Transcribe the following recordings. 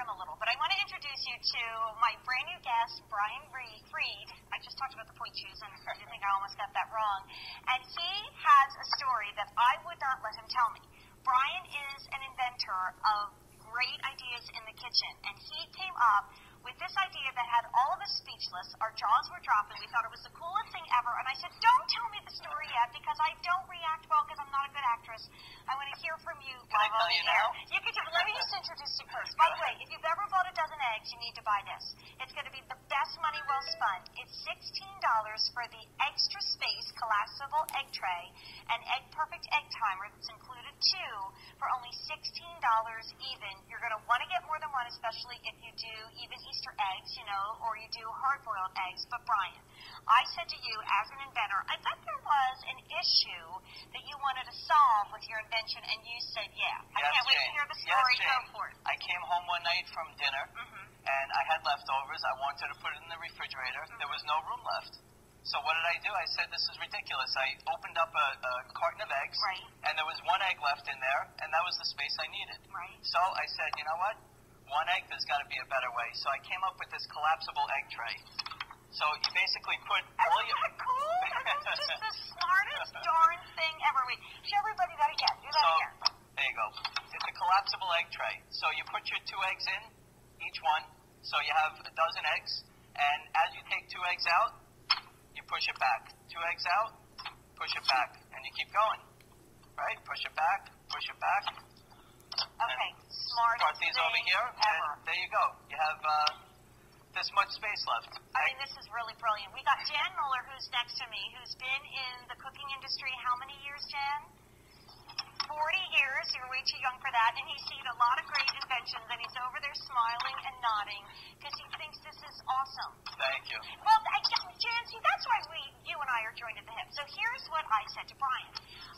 a little, but I want to introduce you to my brand new guest, Brian Freed. I just talked about the point shoes, and I think I almost got that wrong. And he has a story that I would not let him tell me. Brian is an inventor of great ideas in the kitchen, and he came up with this idea that had all of us speechless. Our jaws were dropping. We thought it was the coolest thing ever. And I said, don't tell me the story yet because I don't react well because I'm not a good actress. I want to hear from you. Can I tell you now? You can tell me. Let me just introduce you first. By the way, if you've ever bought a dozen eggs, you need to buy this. It's going to be the best money well spent. It's $16 for the Eggstra Space Collapsible Egg Tray and Egg Perfect Egg Timer that's included too for only $16 even. You're going to want to get more than one, especially if you do even Easter eggs, you know, or you do hard-boiled eggs. But Brian, I said to you as an inventor, I bet there was an issue that you wanted to solve with your invention, and you said, yeah. I can't wait to hear the story. Yes, Go for it. I came home one night from dinner, and I had leftovers. I wanted to put it in the refrigerator. There was no room left. So what did I do? I said, this is ridiculous. I opened up a carton of eggs, and there was one egg left in there, and that was the space I needed. So I said, you know what? One egg, there's got to be a better way. So I came up with this collapsible egg tray. So you basically put all your... Isn't that cool? That's just the smartest darn thing ever. Wait, show everybody that again. Do that again. There you go. It's a collapsible egg tray. So you put your 2 eggs in, each one. So you have a dozen eggs. And as you take 2 eggs out, you push it back. 2 eggs out, push it back. And you keep going. Right? Push it back, push it back. Okay, smartest Start these over here, ever. and there you go. You have this much space left. I mean, this is really brilliant. We got Jan Mueller, who's next to me, who's been in the cooking industry how many years, Jan? 40 years. You're way too young for that. And he's seen a lot of great inventions, and he's over there smiling and nodding because he thinks this is awesome. Thank you. Well, Jan, see, that's why you and I are joined at the hip. So here's what I said to Brian.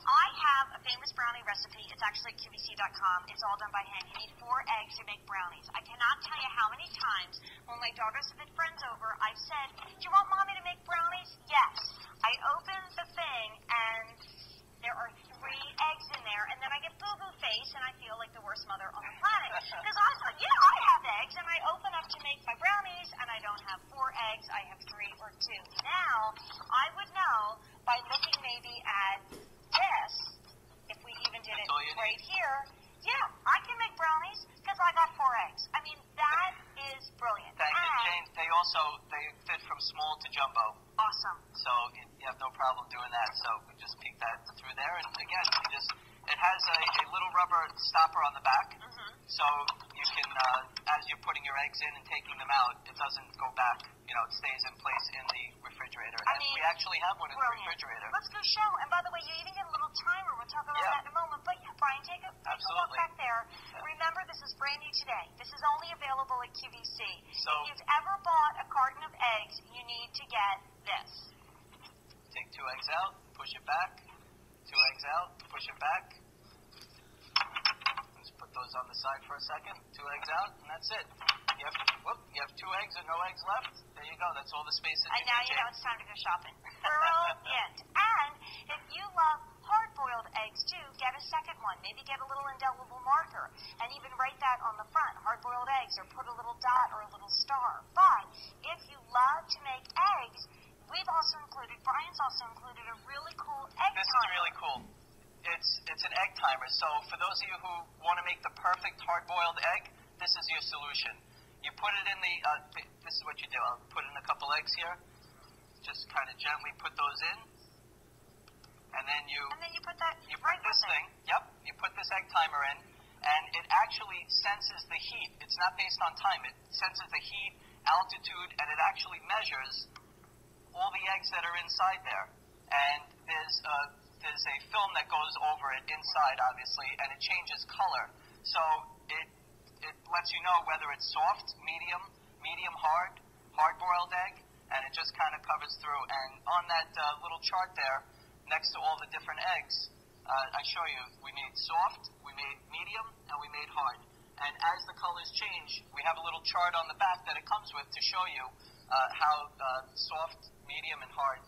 I have a famous brownie recipe. It's actually at QVC.com. It's all done by hand. You need 4 eggs to make brownies. I cannot tell you how many times when my daughters have had friends over, I've said, do you want Mommy to make brownies? Yes. I open the thing, and there are 3 eggs in there, and then I get boo-boo face, and I feel like the worst mother on the planet. Because I was like, yeah, I have eggs, and I open up to make my brownies, and I don't have 4 eggs, I have 3 or 2. Now, I would know by looking maybe at this, if we even did it right here, yeah, I can make brownies because I got 4 eggs. I mean, that is brilliant. Thank you, Jane. They fit from small to jumbo. Awesome. So you have no problem doing that. So we just peek that through there, and again, it has a little rubber stopper on the back, so you can, as you're putting your eggs in and taking them out, it doesn't go back. You know, it stays in place in the refrigerator. And we actually have one in the refrigerator. Let's go show. And by the way, you even get a little timer. We'll talk about that in a moment. But yeah, Brian, take a look back there. Yeah. Remember, this is brand new today. This is only available at QVC. So if you've ever bought a carton of eggs, you need to get this. Take 2 eggs out, push it back. 2 eggs out, push it back. Let's put those on the side for a second. 2 eggs out, and that's it. You have 2 eggs and no eggs left. There you go. That's all the space that you need. And now you know it's time to go shopping. Brilliant. And if you love hard-boiled eggs too, get a second one. Maybe get a little indelible marker and even write that on the front, hard-boiled eggs, or put a little dot or a little star. But if you love to make eggs, Brian's also included a really cool egg timer. This is really cool. It's an egg timer. So for those of you who want to make the perfect hard-boiled egg, this is your solution. You put it in the, this is what you do. I'll put in a couple eggs here. Just kind of gently put those in. And then you put that you put this thing. Yep. You put this egg timer in, and it actually senses the heat. It's not based on time. It senses the heat, altitude, and it actually measures all the eggs that are inside there. And there's a film that goes over it inside, obviously, and it changes color. So it lets you know whether it's soft, medium hard, hard-boiled egg, and it just kind of covers through. And on that little chart there, next to all the different eggs, I show you, we made soft, we made medium, and we made hard. And as the colors change, we have a little chart on the back that it comes with to show you how soft, medium, and hard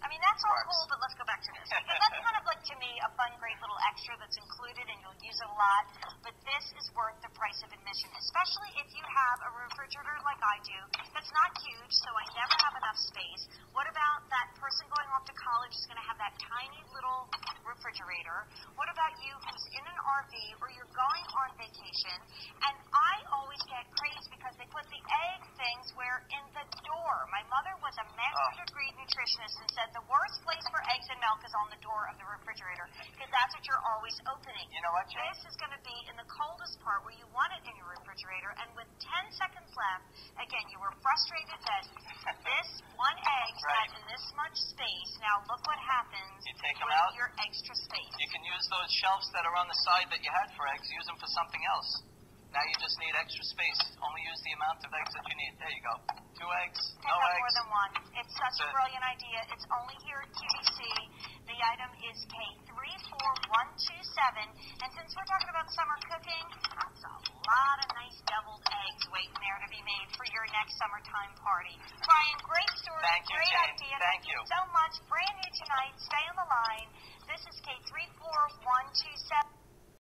I mean, that's all works. cool, but let's go back to this. Because that's kind of like, to me, a fun, great little extra that's included, and you'll use it a lot. But this is worth the price of admission, especially if you have a refrigerator like I do that's not huge, so I never have enough space. What about that person going off to college who's going to have that tiny little refrigerator? What about you who's in an RV or you're going on vacation? And I always get crazed because they put the egg things where in the door. My mother was a master's degree nutritionist and said the worst place for eggs and milk is on the door of the refrigerator because that's what you're always opening. You know what, Jane? This is going to be in the coldest part where you want it in your refrigerator, and with 10 seconds left, again, you were frustrated that this one egg had in this much space. Now look what happens You take them with out. your extra space. You can use those shelves that are on the side that you had for eggs, use them for something else. Now you just need extra space. Only use the amount of eggs that you need. There you go. 2 eggs, Pick no up eggs. more than one. It's such a brilliant idea. It's only here at QVC. The item is K34127. And since we're talking about summer cooking, that's a lot of nice deviled eggs waiting there to be made for your next summertime party. Brian, great story. Thank you, great Jane. idea. Thank you So much. Brand new tonight. Stay on the line. This is K34127.